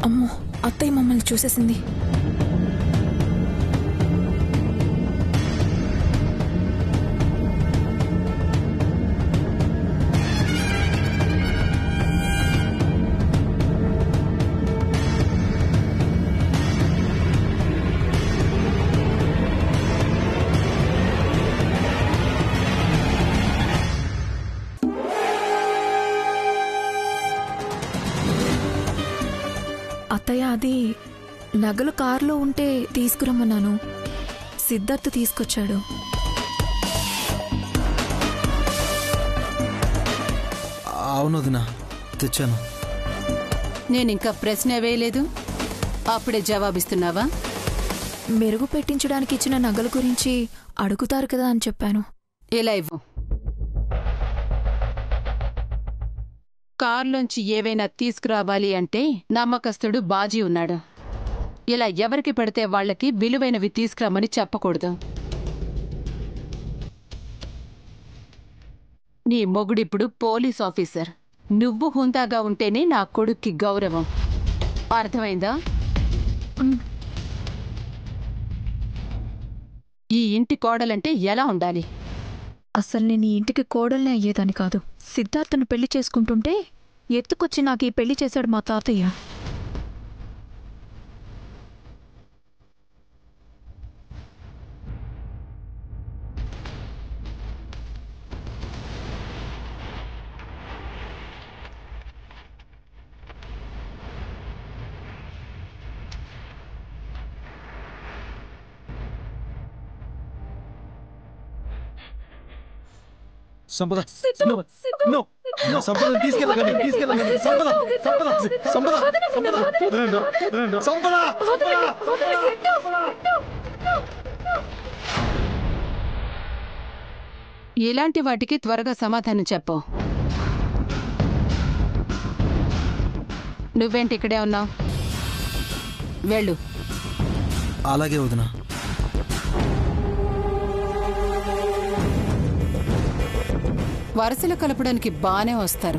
అమ్మో, అత్తయ్య మమ్మల్ని చూసేసింది. అత్తయ్య, అది నగలు కారులో ఉంటే తీసుకురమ్మన్నాను. సిద్ధార్థ్ తీసుకొచ్చాడు. అవును వదినా, తెచ్చాను. నేనింకా ప్రశ్న వేయలేదు, అప్పుడే జవాబిస్తున్నావా? మెరుగు పెట్టించడానికి ఇచ్చిన నగల గురించి అడుగుతారు కదా అని చెప్పాను. ఇలా ఇవ్వు. కార్లోంచి ఏవైనా తీసుకురావాలి అంటే నమ్మకస్తుడు బాజీ ఉన్నాడు. ఇలా ఎవరికి పెడితే వాళ్లకి విలువైనవి తీసుకురామని చెప్పకూడదు. నీ మొగుడిప్పుడు పోలీస్ ఆఫీసర్. నువ్వు హుందాగా ఉంటేనే నా కొడుక్కి గౌరవం. అర్థమైందా? ఈ ఇంటి కోడలంటే ఎలా ఉండాలి? అసలు నేను ఈ ఇంటికి కోడల్నే అయ్యేదాన్ని కాదు. సిద్ధార్థను పెళ్లి చేసుకుంటుంటే ఎత్తుకొచ్చి నాకు ఈ పెళ్లి చేశాడు మా తాతయ్య. సంపద, సంపద తీసుకెళ్ళగండి, తీసుకెళ్ళగండి. సంపద, సంపద, సంపద, సంపద, సంపద. ఇలాంటి వాటికి త్వరగా సమాధానం చెప్పు. నువ్వేంటి ఇక్కడే ఉన్నావు? వెళ్ళు. అలాగే వదినా. వరుసలు కలపడానికి బానే వస్తారు.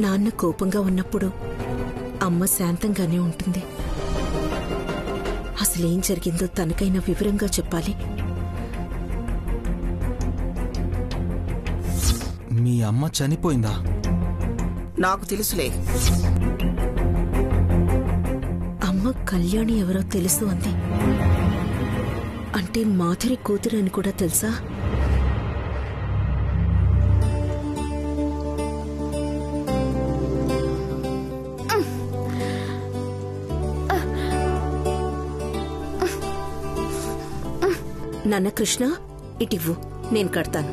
నాన్న కోపంగా ఉన్నప్పుడు అమ్మ శాంతంగానే ఉంటుంది. అసలేం జరిగిందో తనకైనా వివరంగా చెప్పాలి. మీ అమ్మ చనిపోయిందా? నాకు తెలుసులే. అమ్మ కళ్యాణి ఎవరో తెలుసు అంది. అంటే మాధురి కూతురు అని కూడా తెలుసా? నాన్న కృష్ణ, ఇటివ్వు, నేను కడతాను.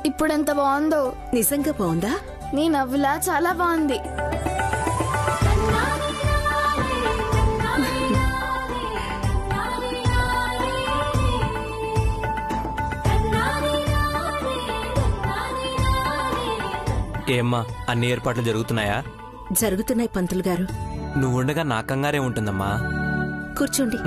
ఇప్పుడెంత బాగుందో. నిజంగా బాగుందా? నీ నవ్వులా చాలా బాగుంది. ఏమ్మా, అన్ని ఏర్పాట్లు జరుగుతున్నాయా? జరుగుతున్నాయి పంతులు గారు. నువ్వుండగా నా కంగారే ఉంటుందమ్మా. కూర్చోండి.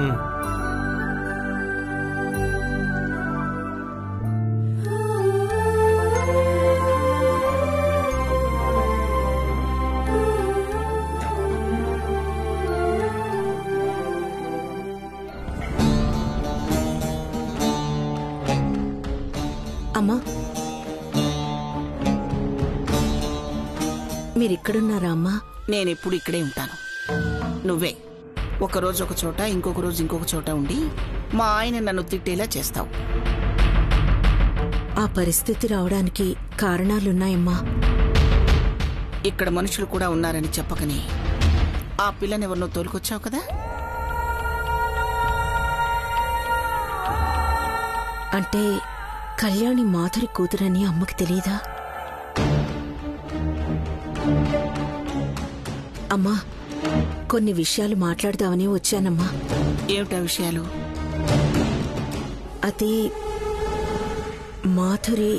అమ్మా, మీరిక్కడున్నారా అమ్మా? నేనెప్పుడు ఇక్కడే ఉంటాను. నువ్వే ఒకరోజు ఒక చోట, ఇంకొక రోజు ఇంకొక చోట ఉండి మా ఆయన నన్ను తిట్టేలా చేస్తావు. ఆ పరిస్థితి రావడానికి కారణాలున్నాయమ్మా. ఇక్కడ మనుషులు కూడా ఉన్నారని చెప్పకని ఆ పిల్లనెవరినో తోలుకొచ్చావు కదా? అంటే కళ్యాణి మాధురి కూతురని అమ్మకి తెలీదా? అమ్మా, కొన్ని విషయాలు మాట్లాడదామని వచ్చానమ్మా. ఏమిటా విషయాలు? అది మాధురి.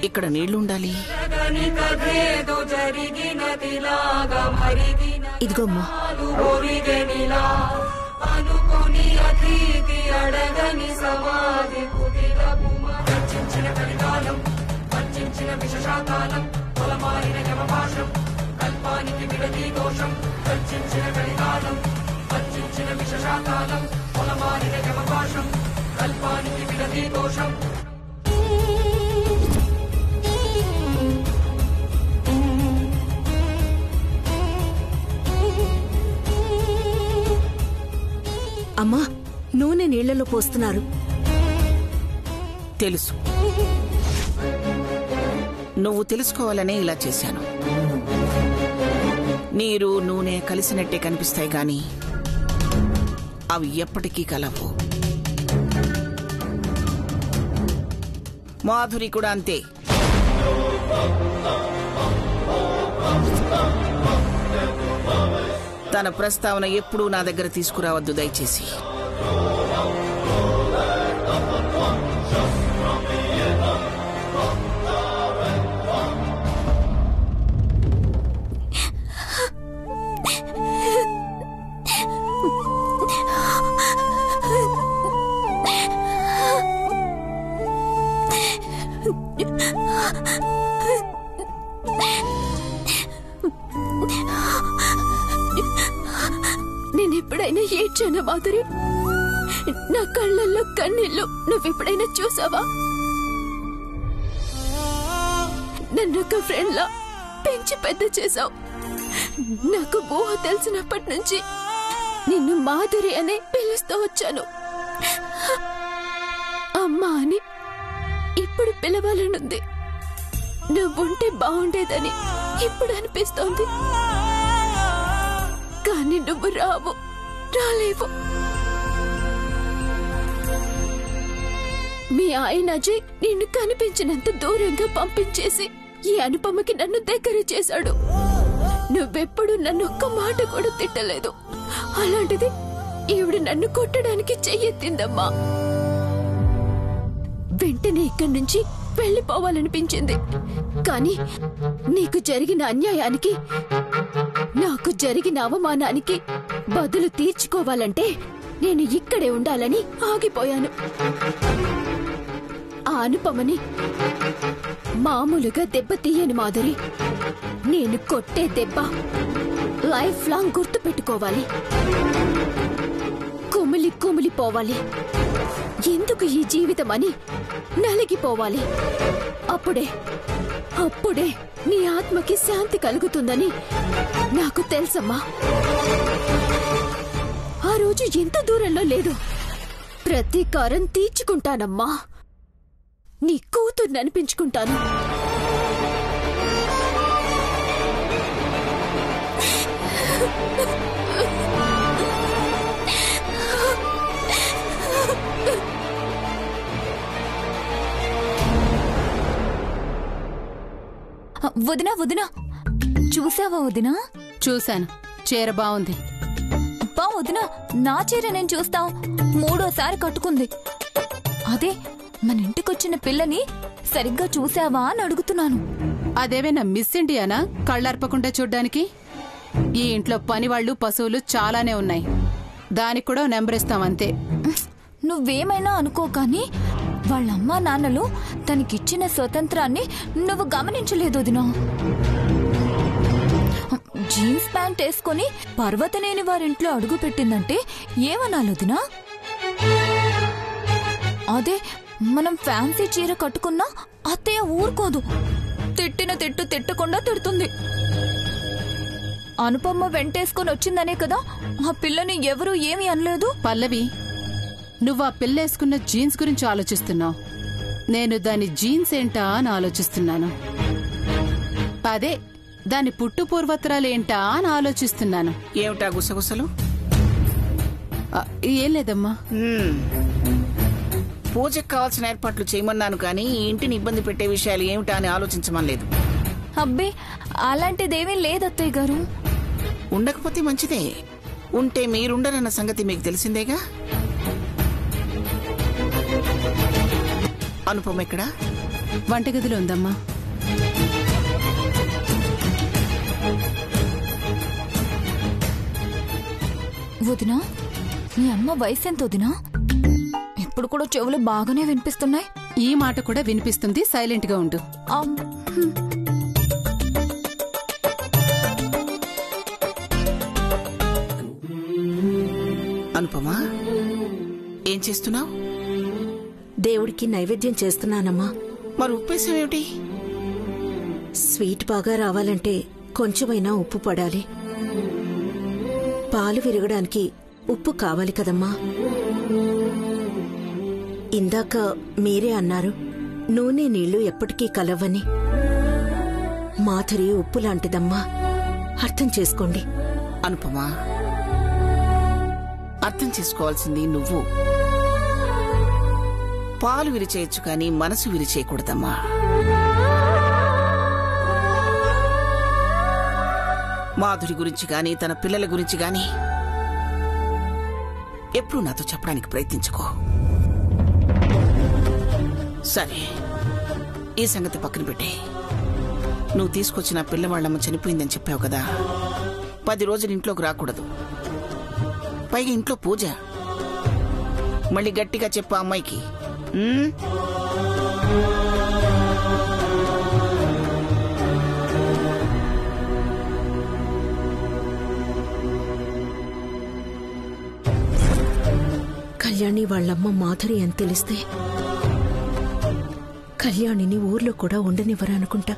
ఇక్కడ నీళ్లుండాలి. ఇదిగోమ్మా. అమ్మా, నూనె నీళ్లలో పోస్తున్నారు. తెలుసు, నువ్వు తెలుసుకోవాలనే ఇలా చేశాను. నీరు నూనె కలిసినట్టే కనిపిస్తాయి గాని అవి ఎప్పటికీ కలవు. మాధురి కూడా అంతే. తన ప్రస్తావన ఎప్పుడూ నా దగ్గర తీసుకురావద్దు దయచేసి. నేనెప్పుడైనా ఏడ్చానా మాధురి? నా కళ్ళల్లో కన్నీళ్ళు నువ్వెప్పుడైనా చూసావా? నన్ను ఒక ఫ్రెండ్ లా పెంచి పెద్ద చేసావు. నాకు ఊహ తెలిసినప్పటి నుంచి నిన్ను మాధురి అని పిలుస్తూ వచ్చాను. అమ్మా అని ఇప్పుడు పిలవాలనుంది. నువ్వుంటే బాగుండేదని ఇప్పుడు అనిపిస్తోంది. కానీ నువ్వు రాలేవు. మీ ఆయన అజయ్ నిన్ను కనిపించినంత దూరంగా పంపించేసి ఈ అనుపమకి నన్ను దగ్గర చేశాడు. నువ్వెప్పుడు నన్ను ఒక్క మాట కూడా తిట్టలేదు. అలాంటిది ఈవిడ నన్ను కొట్టడానికి చెయ్యెత్తిందమ్మా. వెంటనే ఇక్కడి నుంచి వెళ్ళిపోవాలనిపించింది. కానీ నీకు జరిగిన అన్యాయానికి, నాకు జరిగిన అవమానానికి బదులు తీర్చుకోవాలంటే నేను ఇక్కడే ఉండాలని ఆగిపోయాను. ఆ అనుపమని మామూలుగా దెబ్బ తీయని మాధురి. నేను కొట్టే దెబ్బ లైఫ్ లాంగ్ గుర్తు పెట్టుకోవాలి. కుమిలిపోవాలి. ఎందుకు ఈ జీవితం అని నలిగిపోవాలి. అప్పుడే నీ ఆత్మకి శాంతి కలుగుతుందని నాకు తెలుసమ్మా. ఆ రోజు ఎంత దూరంలో లేదు. ప్రతీకారం తీర్చుకుంటానమ్మా. నీ కూతుర్ని అనిపించుకుంటాను. వదినా చూసావా వదినా? చూశాను. చీర బాగుంది. అబ్బా వదినా, నా చీర నేను చూస్తాం. 3వ కట్టుకుంది. అదే మన ఇంటికొచ్చిన పిల్లని సరిగ్గా చూసావా అని అడుగుతున్నాను. అదేమైనా మిస్ ఇండియానా కళ్ళర్పకుండా చూడ్డానికి? ఈ ఇంట్లో పనివాళ్లు పశువులు చాలానే ఉన్నాయి. దానికి కూడా నెంబరిస్తాం అంతే. నువ్వేమైనా అనుకో, కానీ వాళ్ళమ్మా నాన్నలు తనకిచ్చిన స్వతంత్రాన్ని నువ్వు గమనించలేదు వదినా. జీన్స్ ప్యాంట్ వేసుకుని పర్వతనేని వారింట్లో అడుగు పెట్టిందంటే ఏమనాలి వదినా? అదే మనం ఫ్యాన్సీ చీర కట్టుకున్నా అత్తయ్య ఊరుకోదు. తిట్టిన తిట్టకుండా తిడుతుంది. అనుపమ్మ వెంటేసుకొని వచ్చిందనే కదా ఆ పిల్లని ఎవరూ ఏమీ అనలేదు. పల్లవి, నువ్వు ఆ పిల్లేసుకున్న జీన్స్ గురించి ఆలోచిస్తున్నావు. నేను దాని జీన్స్ ఏంటా అని ఆలోచిస్తున్నాను. అదే దాని పుట్టు పూర్వత్రాలేంటా అని ఆలోచిస్తున్నాను. ఏమిటా గుసగుసలు? ఏం లేదమ్మా. పూజకు కావాల్సిన ఏర్పాట్లు చేయమన్నాను కానీ ఈ ఇంటిని ఇబ్బంది పెట్టే విషయాలు ఏమిటా అని ఆలోచించమనలేదు. అబ్బే అలాంటిదేమీ లేదత్తయ్య గారు. ఉండకపోతే మంచిదే. ఉంటే మీరుండరన్న సంగతి మీకు తెలిసిందేగా. అనుపమ ఎక్కడా? వంటగదిలో ఉందమ్మా. వదినా, మీ అమ్మ వయసు ఎంత వదినా? ఇప్పుడు కూడా చెవులు బాగానే వినిపిస్తున్నాయి. ఈ మాట కూడా వినిపిస్తుంది. సైలెంట్ గా ఉండు. అనుపమా, ఏం చేస్తున్నావు? దేవుడికి నైవేద్యం చేస్తున్నానమ్మా. మరి ఉప్పేసావేమిటి? స్వీట్ బాగా రావాలంటే కొంచెమైనా ఉప్పు పడాలి. పాలు విరగడానికి ఉప్పు కావాలి కదమ్మా. ఇందాక మీరే అన్నారు నూనె నీళ్లు ఎప్పటికీ కలవని. మాధురి ఉప్పు లాంటిదమ్మా, అర్థం చేసుకోండి. అనుపమా, అర్థం చేసుకోవాల్సింది నువ్వు. పాలు విరిచేయచ్చు కానీ మనసు విరిచేయకూడదమ్మా. మాధురి గురించి గాని తన పిల్లల గురించి గాని ఎప్పుడూ నాతో చెప్పడానికి ప్రయత్నించుకో. సరే, ఈ సంగతి పక్కన పెట్టే. నువ్వు తీసుకొచ్చిన పిల్లవాళ్ళమ్మ చనిపోయిందని చెప్పావు కదా, 10 రోజులు ఇంట్లోకి రాకూడదు. పైగా ఇంట్లో పూజ. మళ్ళీ గట్టిగా చెప్పు అమ్మాయికి. కళ్యాణి వాళ్ళమ్మ మాధురి అని తెలిస్తే కళ్యాణిని ఊర్లో కూడా ఉండనివ్వరనుకుంటా.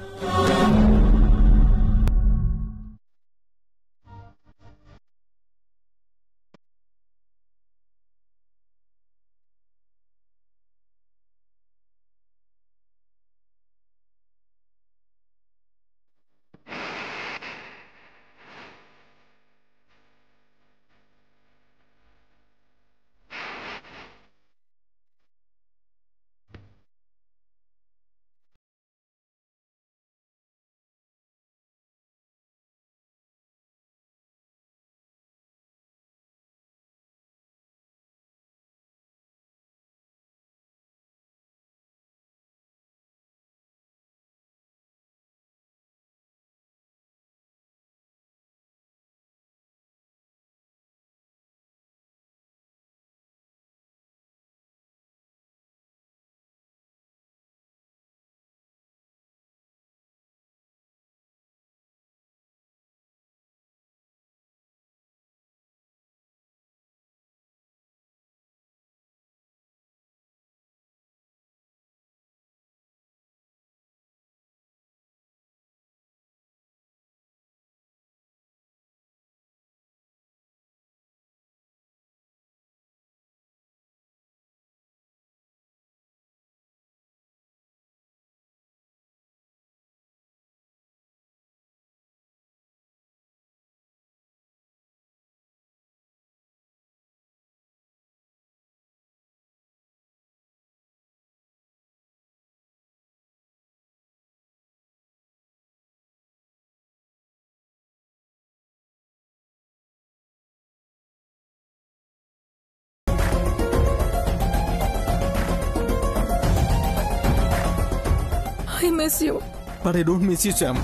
I miss you. But I don't miss you, Sam.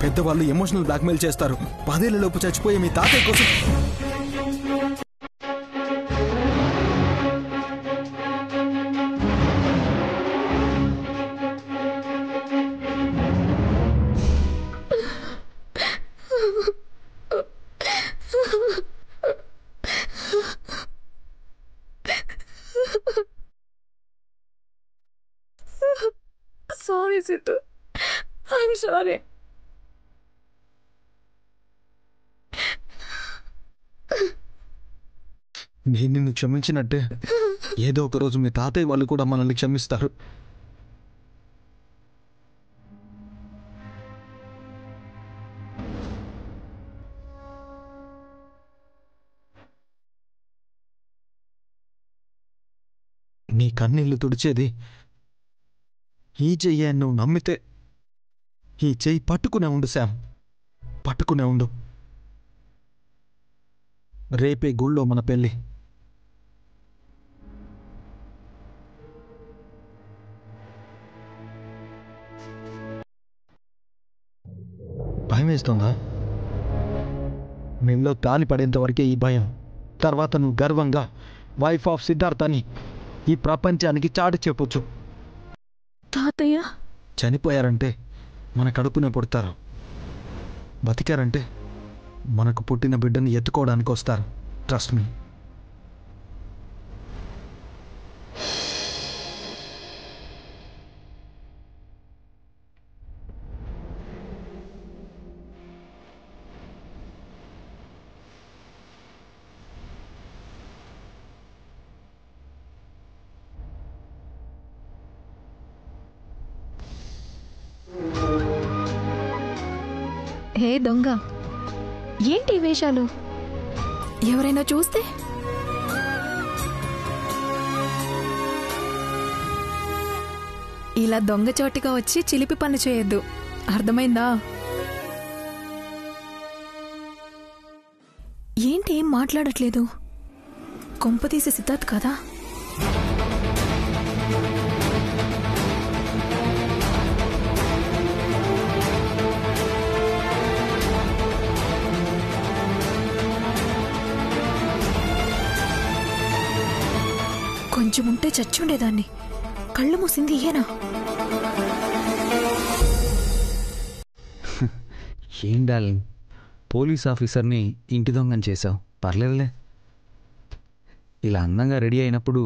పెద్దవాళ్ళు ఎమోషనల్ బ్లాక్మెయిల్ చేస్తారు. 10 ఏళ్లలోపు చచ్చిపోయే మీ తాతయ్య కోసం. Sorry, Situ. I'm sorry. నేను నిన్ను క్షమించినట్టే ఏదో ఒక రోజు మీ తాతయ్య వాళ్ళు కూడా మనల్ని క్షమిస్తారు. నీ కన్నీళ్లు తుడిచేది ఈ చెయ్యి అని నువ్వు నమ్మితే ఈ చెయ్యి పట్టుకునే ఉండు శామ్, పట్టుకునే ఉండు. రేపే గుళ్ళో మన పెళ్ళి. భయం వేస్తుందా? మీలో తాలి పడేంత వరకే ఈ భయం. తర్వాత నువ్వు గర్వంగా వైఫ్ ఆఫ్ సిద్ధార్థ్ అని ఈ ప్రపంచానికి చాటి చెప్పొచ్చు. తాతయ్య చనిపోయారంటే మన కడుపునే పుడతారు, బతికారంటే మనకు పుట్టిన బిడ్డని ఎత్తుకోవడానికి వస్తారు. Trust me. హే దొంగ, ఏంటి ఈ వేషాలు? ఎవరైనా చూస్తే? ఇలా దొంగచోటిగా వచ్చి చిలిపి పని చేయొద్దు, అర్థమైందా? ఏంటి ఏం మాట్లాడట్లేదు? కొంపతీసి సిద్ధార్థ్ కదా? కొంచెం ఉంటే చచ్చుండేదాన్ని. కళ్ళు మూసింది ఈయనా? ఏం డార్లింగ్, పోలీస్ ఆఫీసర్ని ఇంటి దొంగని చేసావు, పర్లేదులే. ఇలా అందంగా రెడీ అయినప్పుడు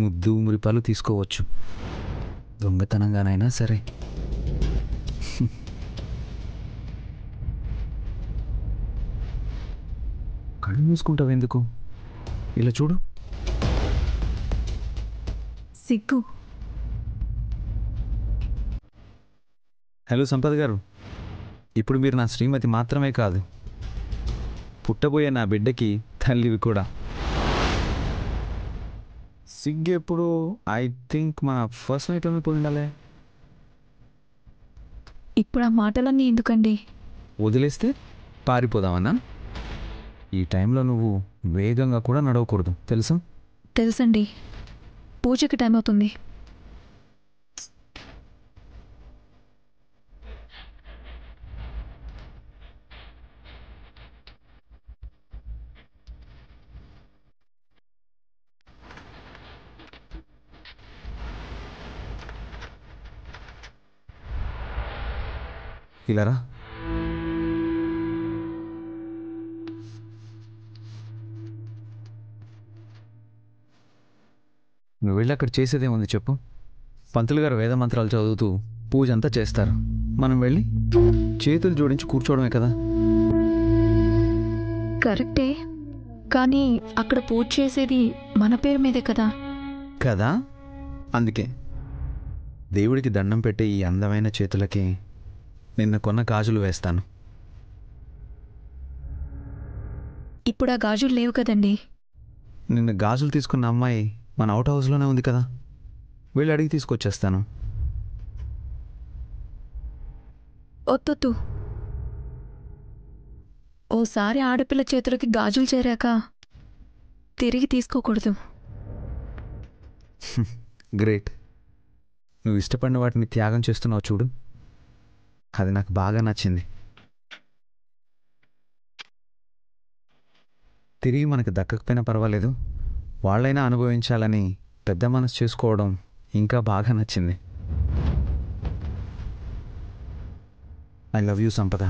ముద్దు మురిపాలు తీసుకోవచ్చు, దొంగతనంగానైనా సరే. కళ్ళు మూసుకుంటావు ఎందుకు? ఇలా చూడు. సిగ్గు. హలో సంపత్ గారు, ఇప్పుడు మీరు నా శ్రీమతి మాత్రమే కాదు, పుట్టబోయే నా బిడ్డకి తల్లివి కూడా. సిగ్గు ఎప్పుడు? ఐ థింక్ మా ఫస్ట్ నైట్లోనే పోయి ఉండాలి. ఇప్పుడు ఆ మాటలన్నీ ఎందుకండి? వదిలేస్తే పారిపోదామన్నా? ఈ టైంలో నువ్వు వేగంగా కూడా నడవకూడదు, తెలుసా? తెలుసండి, పూజకి టైం అవుతుంది. ఇలా రా. నువ్వు వెళ్ళి అక్కడ చేసేదేముంది చెప్పు? పంతులు గారు వేద మంత్రాలు చదువుతూ పూజ అంతా చేస్తారు. మనం వెళ్ళి చేతులు జోడించి కూర్చోవడమే కదా. కరెక్టే, కానీ అక్కడ పూజ చేసేది మన పేరు మీదే కదా. కదా, అందుకే దేవుడికి దండం పెట్టే ఈ అందమైన చేతులకి నిన్న కొన్న గాజులు వేస్తాను. ఇప్పుడు ఆ గాజులు లేవు కదండి. నిన్న గాజులు తీసుకున్న అమ్మాయి మన అవుట్ హౌస్లోనే ఉంది కదా, వెళ్ళి అడిగి తీసుకొచ్చేస్తాను. వద్దొద్దు. ఓసారి ఆడపిల్ల చేతులకి గాజులు చేరాక తిరిగి తీసుకోకూడదు. గ్రేట్, నువ్వు ఇష్టపడిన వాటిని త్యాగం చేస్తున్నావు చూడు, అది నాకు బాగా నచ్చింది. తిరిగి మనకు దక్కకపోయినా పర్వాలేదు, వాళ్ళైనా అనుభవించాలని పెద్ద మనసు చేసుకోవడం ఇంకా బాగా నచ్చింది. ఐ లవ్ యూ సంపద.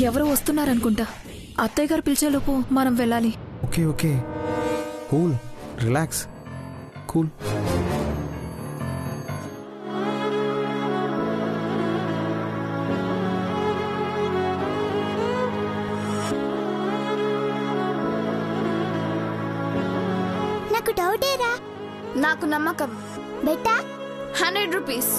ఎవరో వస్తున్నారనుకుంటా. అత్తయ్య గారు పిలిచేలోపు మనం వెళ్ళాలి. Okay okay, cool, relax, cool. నాకు డౌటేరా. నాకు నమ్మకం. బెట్టా 100 రూపీస్.